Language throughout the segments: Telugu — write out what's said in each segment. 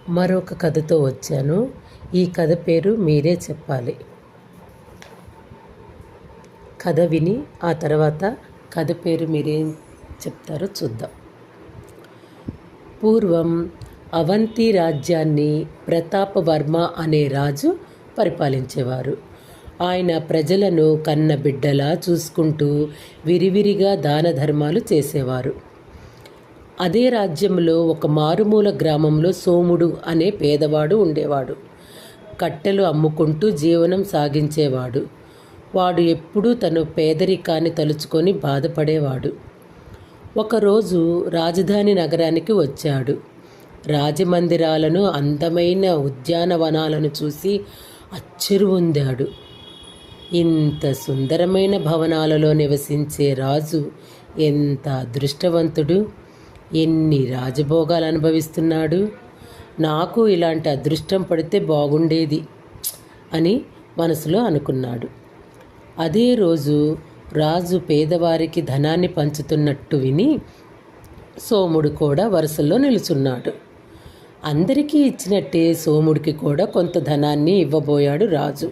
మరొక కథతో వచ్చాను. ఈ కథ పేరు మీరే చెప్పాలి. కథ విని ఆ తర్వాత కథ పేరు మీరేం చెప్తారో చూద్దాం. పూర్వం అవంతి రాజ్యాన్ని ప్రతాపవర్మ అనే రాజు పరిపాలించేవారు. ఆయన ప్రజలను కన్న బిడ్డలా చూసుకుంటూ విరివిరిగా దాన ధర్మాలు చేసేవారు. అదే రాజ్యంలో ఒక మారుమూల గ్రామంలో సోముడు అనే పేదవాడు ఉండేవాడు. కట్టెలు అమ్ముకుంటూ జీవనం సాగించేవాడు. వాడు ఎప్పుడూ తన పేదరికాన్ని తలుచుకొని బాధపడేవాడు. ఒకరోజు రాజధాని నగరానికి వచ్చాడు. రాజమందిరాలను, అందమైన ఉద్యానవనాలను చూసి ఆశ్చర్యపొందాడు. ఇంత సుందరమైన భవనాలలో నివసించే రాజు ఎంత అదృష్టవంతుడు! ఎన్ని రాజభోగాలు అనుభవిస్తున్నాడు! నాకు ఇలాంటి అదృష్టం పడితే బాగుండేది అని మనసులో అనుకున్నాడు. అదే రోజు రాజు పేదవారికి ధనాన్ని పంచుతున్నట్టు విని సోముడు కూడా వరుసలో నిలుచున్నాడు. అందరికీ ఇచ్చినట్టే సోముడికి కూడా కొంత ధనాన్ని ఇవ్వబోయాడు రాజు.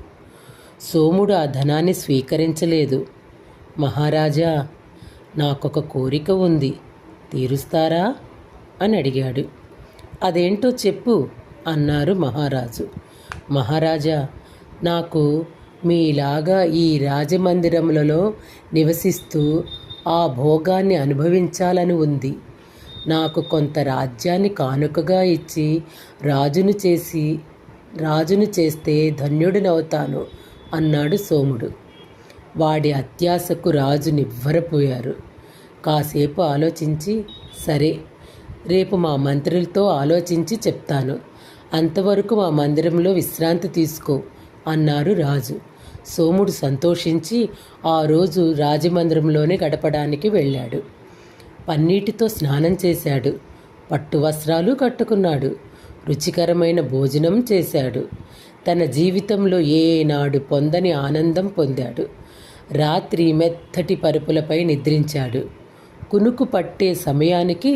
సోముడు ఆ ధనాన్ని స్వీకరించలేదు. మహారాజా, నాకొక కోరిక ఉంది, తీరుస్తారా అని అడిగాడు. అదేంటో చెప్పు అన్నారు మహారాజు. మహారాజా, నాకు మీలాగా ఈ రాజమందిరములలో నివసిస్తూ ఆ భోగాన్ని అనుభవించాలని ఉంది. నాకు కొంత రాజ్యాన్ని కానుకగా ఇచ్చి రాజును చేస్తే ధన్యుడినవుతాను అన్నాడు సోముడు. వాడి అత్యాశకు రాజు నివ్వెరపోయారు. కాసేపు ఆలోచించి, సరే, రేపు మా మంత్రులతో ఆలోచించి చెప్తాను. అంతవరకు మా మందిరంలో విశ్రాంతి తీసుకో అన్నారు రాజు. సోముడు సంతోషించి ఆ రోజు రాజమందిరంలోనే గడపడానికి వెళ్ళాడు. పన్నీటితో స్నానం చేశాడు. పట్టు వస్త్రాలు కట్టుకున్నాడు. రుచికరమైన భోజనం చేశాడు. తన జీవితంలో ఏనాడు పొందని ఆనందం పొందాడు. రాత్రి మెత్తటి పరుపులపై నిద్రించాడు. కునుకు పట్టే సమయానికి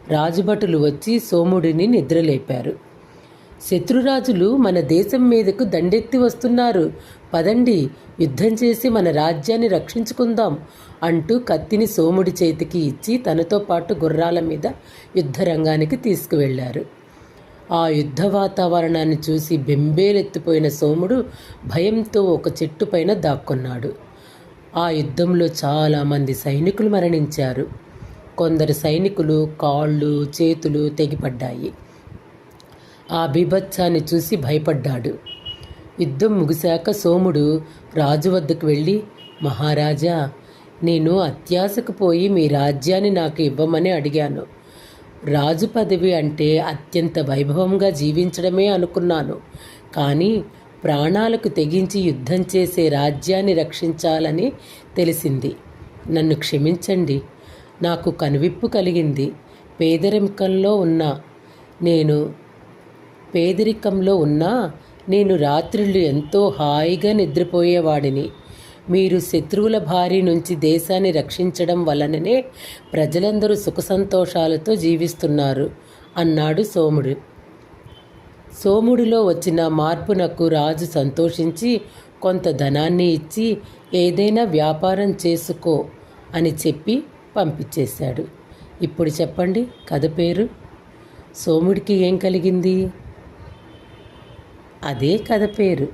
రాజభటులు వచ్చి సోముడిని నిద్రలేపారు. శత్రురాజులు మన దేశం మీదకు దండెత్తి వస్తున్నారు, పదండి, యుద్ధం చేసి మన రాజ్యాన్ని రక్షించుకుందాం అంటూ కత్తిని సోముడి చేతికి ఇచ్చి తనతో పాటు గుర్రాల మీద యుద్ధరంగానికి తీసుకువెళ్లారు. ఆ యుద్ధ వాతావరణాన్ని చూసి బెంబేలెత్తిపోయిన సోముడు భయంతో ఒక చెట్టు పైన దాక్కున్నాడు. ఆ యుద్ధంలో చాలామంది సైనికులు మరణించారు. కొందరు సైనికులు కాళ్ళు చేతులు తెగిపడ్డాయి. ఆ బీభత్సాన్ని చూసి భయపడ్డాడు. యుద్ధం ముగిశాక సోముడు రాజు వద్దకు వెళ్ళి, మహారాజా, నేను అత్యాశకు పోయి మీ రాజ్యాన్ని నాకు ఇవ్వమని అడిగాను. రాజు పదవి అంటే అత్యంత వైభవంగా జీవించడమే అనుకున్నాను. కానీ ప్రాణాలకు తెగించి యుద్ధం చేసే రాజ్యాన్ని రక్షించాలని తెలిసింది. నన్ను క్షమించండి. నాకు కనువిప్పు కలిగింది. పేదరికంలో ఉన్నా నేను రాత్రుళ్ళు ఎంతో హాయిగా నిద్రపోయేవాడిని. మీరు శత్రువుల బారి నుంచి దేశాన్ని రక్షించడం వలననే ప్రజలందరూ సుఖ సంతోషాలతో జీవిస్తున్నారు అన్నాడు సోముడు. సోముడిలో వచ్చిన మార్పునకు రాజు సంతోషించి కొంత ధనాన్ని ఇచ్చి ఏదైనా వ్యాపారం చేసుకో అని చెప్పి పంపించేశాడు. ఇప్పుడు చెప్పండి కథ పేరు. సోముడికి ఏం కలిగింది? అదే కథ పేరు.